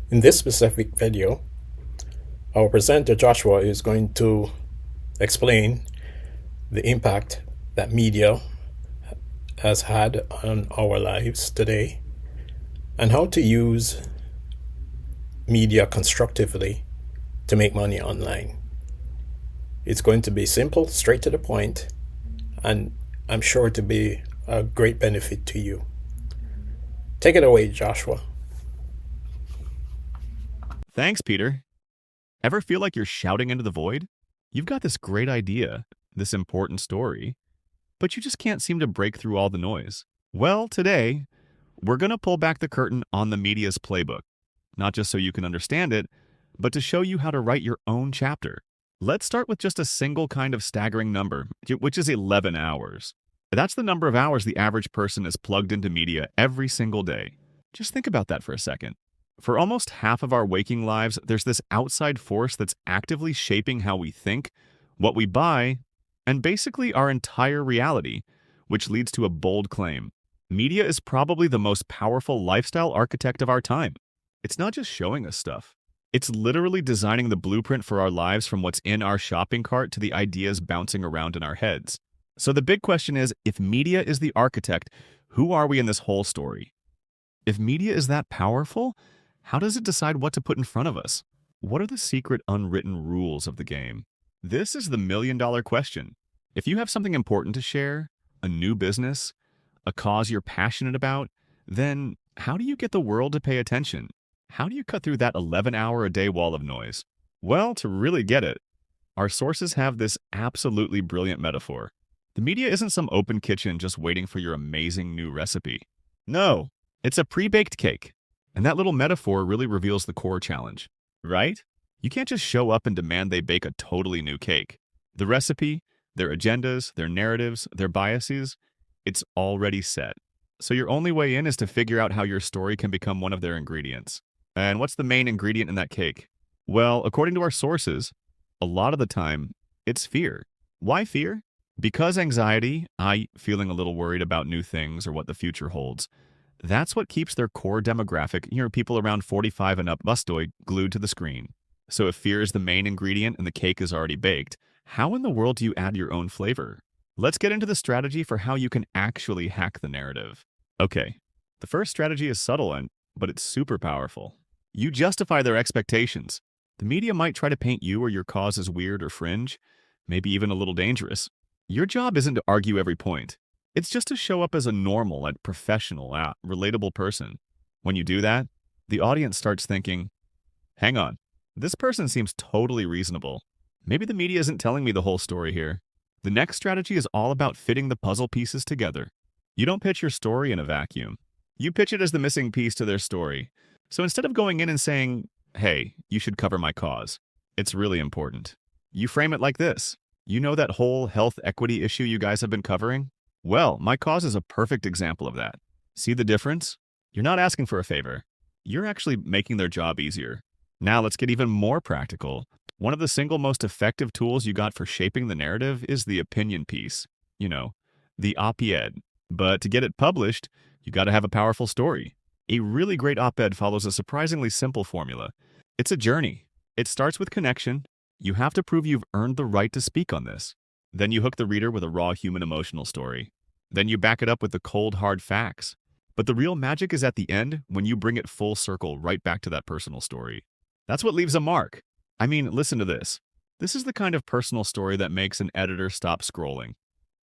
In this specific video, our presenter Joshua is going to explain the impact that media has had on our lives today and how to use media constructively to make money online. It's going to be simple, straight to the point, and I'm sure to be a great benefit to you. Take it away, Joshua. Thanks, Peter. Ever feel like you're shouting into the void? You've got this great idea, this important story, but you just can't seem to break through all the noise. Well, today, we're going to pull back the curtain on the media's playbook, not just so you can understand it, but to show you how to write your own chapter. Let's start with just a single kind of staggering number, which is 11 hours. That's the number of hours the average person is plugged into media every single day. Just think about that for a second. For almost half of our waking lives, there's this outside force that's actively shaping how we think, what we buy, and basically our entire reality, which leads to a bold claim. Media is probably the most powerful lifestyle architect of our time. It's not just showing us stuff. It's literally designing the blueprint for our lives from what's in our shopping cart to the ideas bouncing around in our heads. So the big question is, if media is the architect, who are we in this whole story? If media is that powerful, how does it decide what to put in front of us? What are the secret unwritten rules of the game? This is the million-dollar question. If you have something important to share, a new business, a cause you're passionate about, then how do you get the world to pay attention? How do you cut through that 11-hour-a-day wall of noise? Well, to really get it, our sources have this absolutely brilliant metaphor. The media isn't some open kitchen just waiting for your amazing new recipe. No, it's a pre-baked cake. And that little metaphor really reveals the core challenge, right? You can't just show up and demand they bake a totally new cake. The recipe, their agendas, their narratives, their biases, it's already set. So your only way in is to figure out how your story can become one of their ingredients. And what's the main ingredient in that cake? Well, according to our sources, a lot of the time, it's fear. Why fear? Because anxiety, feeling a little worried about new things or what the future holds, that's what keeps their core demographic, people around 45 and up mustoid, glued to the screen. So if fear is the main ingredient and the cake is already baked, how in the world do you add your own flavor? Let's get into the strategy for how you can actually hack the narrative. Okay, the first strategy is subtle, but it's super powerful. You justify their expectations. The media might try to paint you or your cause as weird or fringe, maybe even a little dangerous. Your job isn't to argue every point. It's just to show up as a normal and professional, relatable person. When you do that, the audience starts thinking, hang on, this person seems totally reasonable. Maybe the media isn't telling me the whole story here. The next strategy is all about fitting the puzzle pieces together. You don't pitch your story in a vacuum. You pitch it as the missing piece to their story. So instead of going in and saying, hey, you should cover my cause, it's really important. You frame it like this. You know that whole health equity issue you guys have been covering? Well, my cause is a perfect example of that. See the difference? You're not asking for a favor. You're actually making their job easier. Now let's get even more practical. One of the single most effective tools you got for shaping the narrative is the opinion piece. The op-ed. But to get it published, you got to have a powerful story. A really great op-ed follows a surprisingly simple formula. It's a journey. It starts with connection. You have to prove you've earned the right to speak on this. Then you hook the reader with a raw human emotional story. Then you back it up with the cold, hard facts. But the real magic is at the end when you bring it full circle right back to that personal story. That's what leaves a mark. Listen to this. This is the kind of personal story that makes an editor stop scrolling.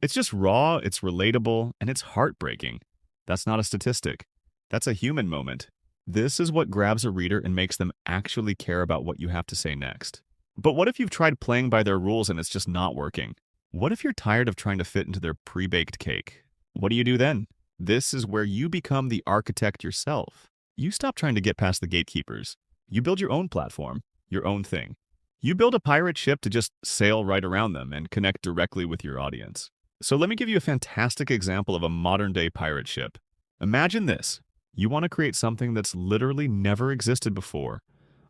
It's just raw, it's relatable, and it's heartbreaking. That's not a statistic. That's a human moment. This is what grabs a reader and makes them actually care about what you have to say next. But what if you've tried playing by their rules and it's just not working? What if you're tired of trying to fit into their pre-baked cake? What do you do then? This is where you become the architect yourself. You stop trying to get past the gatekeepers. You build your own platform, your own thing. You build a pirate ship to just sail right around them and connect directly with your audience. So let me give you a fantastic example of a modern-day pirate ship. Imagine this. You want to create something that's literally never existed before.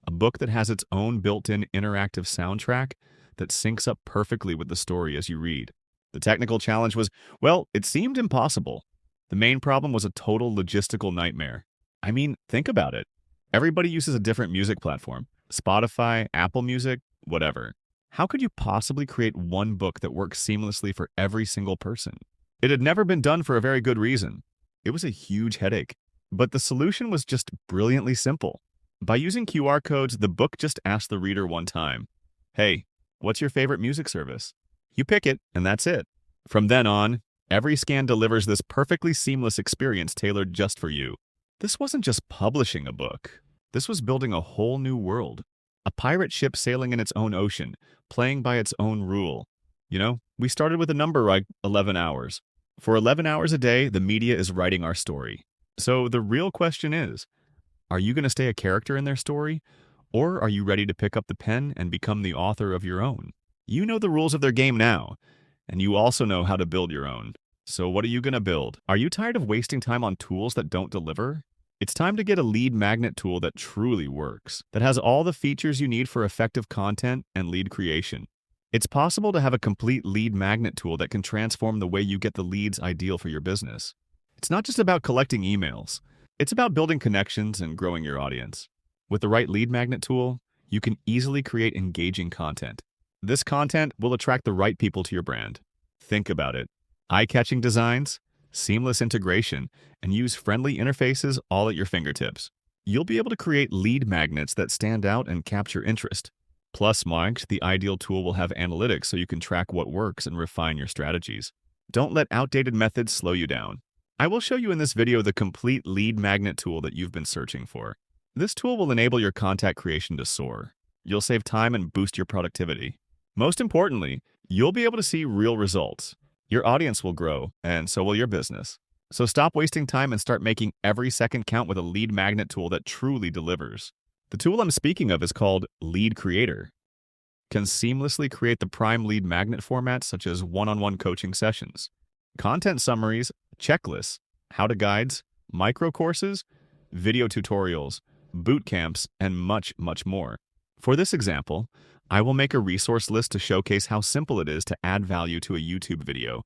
A book that has its own built-in interactive soundtrack that syncs up perfectly with the story as you read. The technical challenge was, well, it seemed impossible. The main problem was a total logistical nightmare. Think about it. Everybody uses a different music platform. Spotify, Apple Music, whatever. How could you possibly create one book that works seamlessly for every single person? It had never been done for a very good reason. It was a huge headache. But the solution was just brilliantly simple. By using QR codes, the book just asked the reader one time, "Hey, what's your favorite music service?" You pick it, and that's it. From then on, every scan delivers this perfectly seamless experience tailored just for you. This wasn't just publishing a book. This was building a whole new world. A pirate ship sailing in its own ocean, playing by its own rule. We started with a number like 11 hours. For 11 hours a day, the media is writing our story. So the real question is, are you going to stay a character in their story? Or are you ready to pick up the pen and become the author of your own? You know the rules of their game now, and you also know how to build your own. So what are you going to build? Are you tired of wasting time on tools that don't deliver? It's time to get a lead magnet tool that truly works, that has all the features you need for effective content and lead creation. It's possible to have a complete lead magnet tool that can transform the way you get the leads ideal for your business. It's not just about collecting emails. It's about building connections and growing your audience. With the right lead magnet tool, you can easily create engaging content. This content will attract the right people to your brand. Think about it. Eye-catching designs, seamless integration, and user-friendly interfaces all at your fingertips. You'll be able to create lead magnets that stand out and capture interest. Plus, the ideal tool will have analytics so you can track what works and refine your strategies. Don't let outdated methods slow you down. I will show you in this video the complete lead magnet tool that you've been searching for. This tool will enable your content creation to soar. You'll save time and boost your productivity. Most importantly, you'll be able to see real results. Your audience will grow, and so will your business. So stop wasting time and start making every second count with a lead magnet tool that truly delivers. The tool I'm speaking of is called LeadCreator. It can seamlessly create the prime lead magnet formats such as one-on-one coaching sessions, content summaries, checklists, how-to guides, micro courses, video tutorials, boot camps, and much, much more. For this example, I will make a resource list to showcase how simple it is to add value to a YouTube video,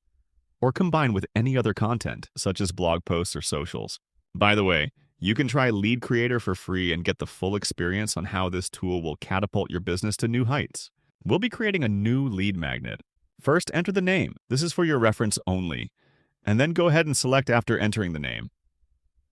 or combine with any other content, such as blog posts or socials. By the way, you can try LeadCreator for free and get the full experience on how this tool will catapult your business to new heights. We'll be creating a new lead magnet. First, enter the name. This is for your reference only. And then go ahead and select after entering the name.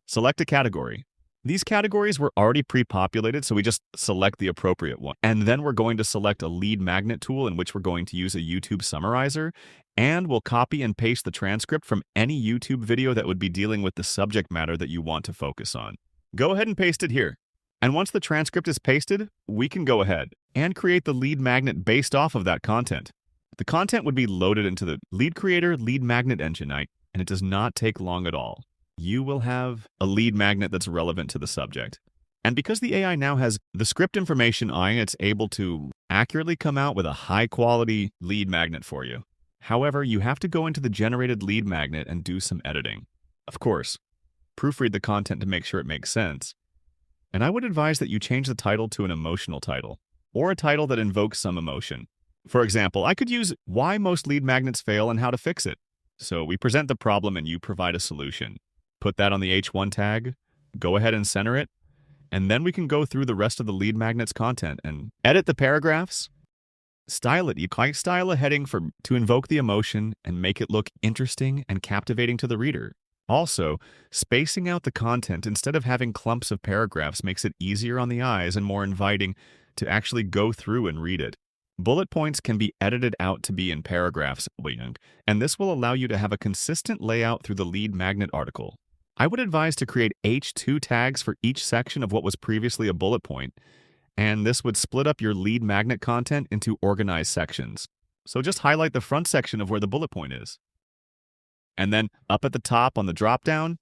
Select a category. These categories were already pre-populated, so we just select the appropriate one. And then we're going to select a lead magnet tool in which we're going to use a YouTube summarizer, and we'll copy and paste the transcript from any YouTube video that would be dealing with the subject matter that you want to focus on. Go ahead and paste it here. And once the transcript is pasted, we can go ahead and create the lead magnet based off of that content. The content would be loaded into the LeadCreator lead magnet engine, and it does not take long at all. You will have a lead magnet that's relevant to the subject. And because the AI now has the script information on it, it's able to accurately come out with a high-quality lead magnet for you. However, you have to go into the generated lead magnet and do some editing. Of course, proofread the content to make sure it makes sense. And I would advise that you change the title to an emotional title, or a title that invokes some emotion. For example, I could use "Why Most Lead Magnets Fail and How to Fix It." So we present the problem and you provide a solution. Put that on the H1 tag, go ahead and center it, and then we can go through the rest of the lead magnet's content and edit the paragraphs. Style it. You can style a heading to invoke the emotion and make it look interesting and captivating to the reader. Also, spacing out the content instead of having clumps of paragraphs makes it easier on the eyes and more inviting to actually go through and read it. Bullet points can be edited out to be in paragraphs, and this will allow you to have a consistent layout through the lead magnet article. I would advise to create H2 tags for each section of what was previously a bullet point, and this would split up your lead magnet content into organized sections. So just highlight the front section of where the bullet point is. And then up at the top on the drop-down,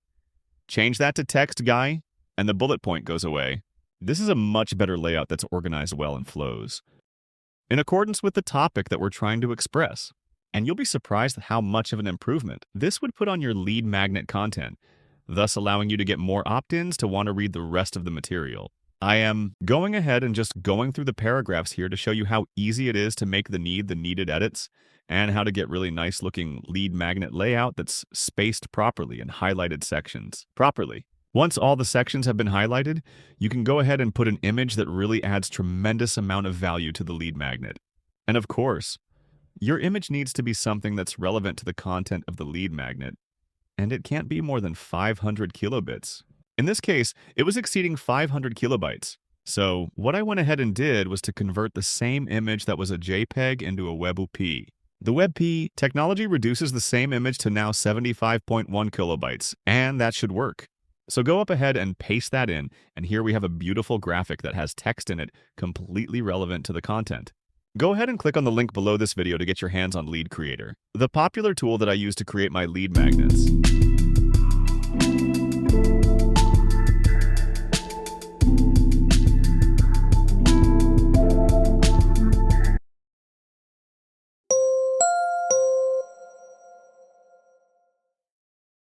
change that to text guy, and the bullet point goes away. This is a much better layout that's organized well and flows in accordance with the topic that we're trying to express. And you'll be surprised at how much of an improvement this would put on your lead magnet content, thus allowing you to get more opt-ins to want to read the rest of the material. I am going ahead and just going through the paragraphs here to show you how easy it is to make the needed edits and how to get really nice looking lead magnet layout that's spaced properly and highlighted sections properly. Once all the sections have been highlighted, you can go ahead and put an image that really adds tremendous amount of value to the lead magnet. And of course, your image needs to be something that's relevant to the content of the lead magnet, and it can't be more than 500 kilobits. In this case, it was exceeding 500 kilobytes. So what I went ahead and did was to convert the same image that was a JPEG into a WebP. The WebP technology reduces the same image to now 75.1 kilobytes, and that should work. So go up ahead and paste that in, and here we have a beautiful graphic that has text in it completely relevant to the content. Go ahead and click on the link below this video to get your hands on LeadCreator, the popular tool that I use to create my lead magnets.